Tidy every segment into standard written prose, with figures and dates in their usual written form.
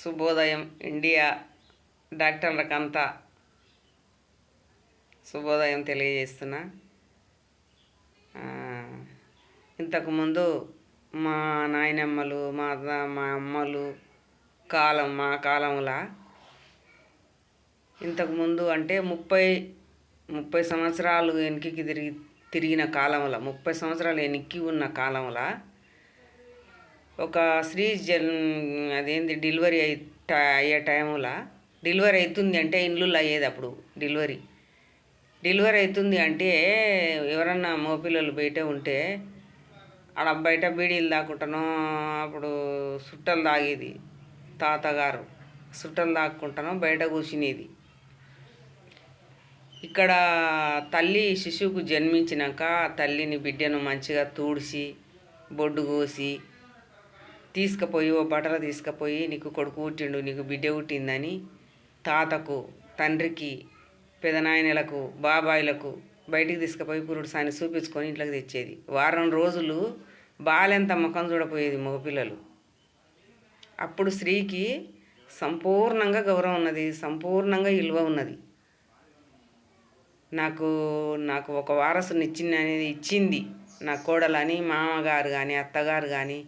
శుభోదయం ఇండియా డాక్టర్లకంతా శుభోదయం తెలియజేస్తున్నా. ఇంతకుముందు మా నాయనమ్మలు మా అమ్మలు మా కాలంలో ఇంతకుముందు అంటే 30 సంవత్సరాలు వెనక్కి తిరిగిన కాలంలో 30 సంవత్సరాలు వెనక్కి ఉన్న కాలంలో ఒక స్త్రీ అదేంది డెలివరీ అయ్యే టైంలో డెలివరీ అవుతుంది అంటే ఇండ్లలో అయ్యేది. అప్పుడు డెలివరీ అవుతుంది అంటే ఎవరన్నా మగపిల్లలు బయట ఉంటే ఆడ బయట బీడీలు తాకుంటానో అప్పుడు సుట్టలు తాగేది. తాతగారు సుట్టలు తాక్కుంటానో బయట కూర్చునేది. ఇక్కడ తల్లి శిశువుకు జన్మించినాక తల్లిని బిడ్డను మంచిగా తూడిసి బొడ్డు కోసి తీసుకుపోయి ఓ బట్టలు తీసుకుపోయి నీకు కొడుకు పుట్టిండు, నీకు బిడ్డ పుట్టిందని తాతకు, తండ్రికి, పెదనాయనలకు, బాబాయిలకు బయటికి తీసుకుపోయి పురుడు సాని చూపించుకొని ఇంట్లోకి తెచ్చేది. వారం రోజులు బాలెంత ముఖం చూడపోయేది మగపిల్లలు. అప్పుడు స్త్రీకి సంపూర్ణంగా గౌరవం ఉన్నది, సంపూర్ణంగా విలువ ఉన్నది. నాకు ఒక వారసుని ఇచ్చింది నా కోడలని మామగారు కానీ అత్తగారు కానీ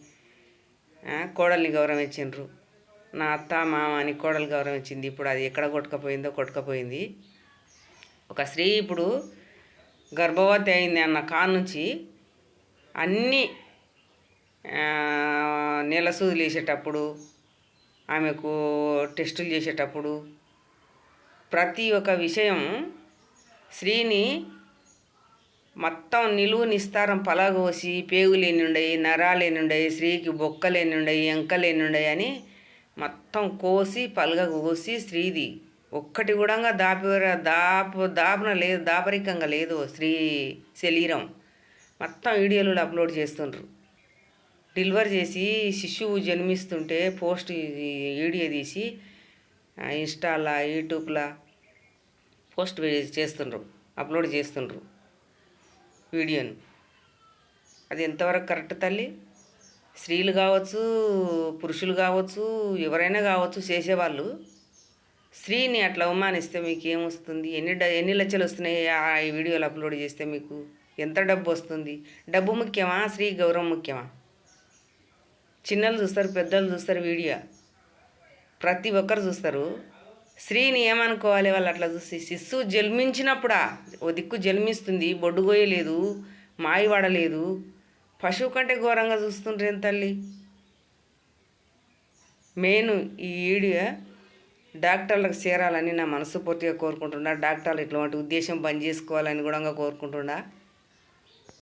కోడల్ని గౌరవించిండ్రు. నా అత్త మామ అని కోడలు గౌరవించింది. ఇప్పుడు అది ఎక్కడ కొట్టుకపోయింది. ఒక స్త్రీ ఇప్పుడు గర్భవతి అయింది అన్న కాడ నుంచి అన్నీ నెల సూదులు వేసేటప్పుడు, ఆమెకు టెస్టులు చేసేటప్పుడు ప్రతి ఒక్క విషయం స్త్రీని మొత్తం నిలువు నిస్తారం పలగోసి పేగులేని ఉండయి, నరాలేని ఉండయి, స్త్రీకి బొక్కలేని ఉండయి, ఎంకలేని అని మొత్తం కోసి పలగ కోసి స్త్రీది ఒక్కటి కూడా దాపున లేదు, దాపరికంగా లేదు స్త్రీ శరీరం. మొత్తం వీడియోలు అప్లోడ్ చేస్తుండ్రు. డెలివరీ చేసి శిశువు జన్మిస్తుంటే వీడియో తీసి ఇన్స్టాలా యూట్యూబ్లా అప్లోడ్ చేస్తుండ్రు వీడియోను. అది ఎంతవరకు కరెక్ట్ తల్లి? స్త్రీలు కావచ్చు, పురుషులు కావచ్చు, ఎవరైనా కావచ్చు చేసేవాళ్ళు స్త్రీని అట్లా అవమానిస్తే మీకు ఏమొస్తుంది? ఎన్ని లక్షలు వస్తున్నాయి ఈ వీడియోలు అప్లోడ్ చేస్తే? మీకు ఎంత డబ్బు వస్తుంది? డబ్బు ముఖ్యమా, స్త్రీ గౌరవం ముఖ్యమా? చిన్నలు చూస్తారు, పెద్దలు చూస్తారు, వీడియో ప్రతి ఒక్కరు చూస్తారు. స్త్రీని ఏమనుకోవాలి వాళ్ళు అట్లా చూసి? శిశువు జన్మించినప్పుడా ఓ దిక్కు జన్మిస్తుంది, బొడ్డు కోయలేదు, మాయి వాడలేదు, పశువు కంటే ఘోరంగా చూస్తుండ్రు ఏం తల్లి? నేను ఈ వీడియో డాక్టర్లకు చేరాలని నా మనస్ఫూర్తిగా కోరుకుంటున్నా. డాక్టర్లు ఇట్లాంటి ఉద్దేశం బంద్ చేసుకోవాలని కూడా కోరుకుంటున్నా.